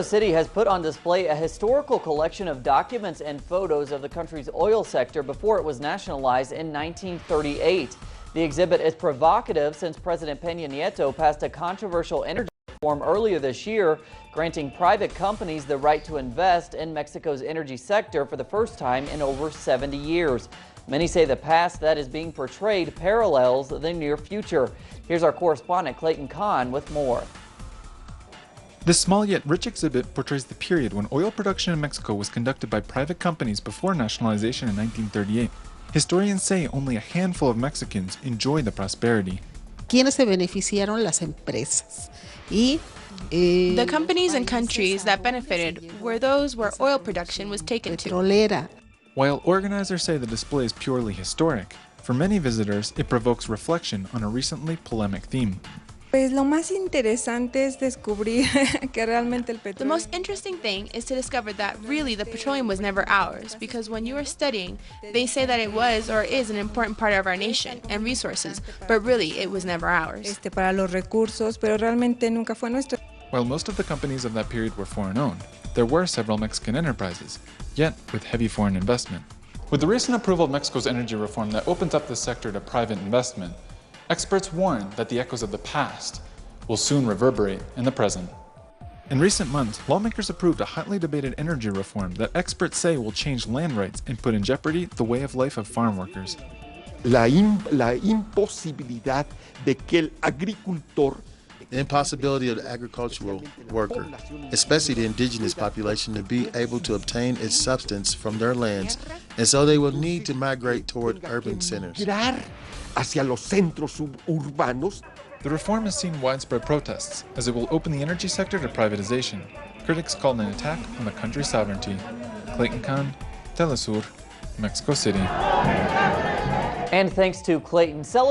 City has put on display a historical collection of documents and photos of the country's oil sector before it was nationalized in 1938. The exhibit is provocative since President Peña Nieto passed a controversial energy reform earlier this year, granting private companies the right to invest in Mexico's energy sector for the first time in over 70 years. Many say the past that is being portrayed parallels the near future. Here's our correspondent Clayton Kahn with more. This small yet rich exhibit portrays the period when oil production in Mexico was conducted by private companies before nationalization in 1938. Historians say only a handful of Mexicans enjoy the prosperity. ¿Quiénes se beneficiaron? Las empresas. The companies and countries that benefited were those where oil production was taken to. Petrolera. While organizers say the display is purely historic, for many visitors it provokes reflection on a recently polemic theme. Pues lo más interesante es descubrir que realmente el petróleo. The most interesting thing is to discover that really the petroleum was never ours, because when you are studying, they say that it was or is an important part of our nation and resources, but really it was never ours. Para los recursos, pero realmente nunca fue nuestro. While most of the companies of that period were foreign-owned, there were several Mexican enterprises, yet with heavy foreign investment. With the recent approval of Mexico's energy reform that opens up this sector to private investment, experts warn that the echoes of the past will soon reverberate in the present. In recent months, lawmakers approved a hotly debated energy reform that experts say will change land rights and put in jeopardy the way of life of farm workers. La imposibilidad de que el agricultor, the impossibility of the agricultural worker, especially the indigenous population, to be able to obtain its substance from their lands, and so they will need to migrate toward urban centers. hacia los centros suburbanos. The reform has seen widespread protests, as it will open the energy sector to privatization. Critics called an attack on the country's sovereignty. Clayton Kahn, Telesur, Mexico City. And thanks to Clayton.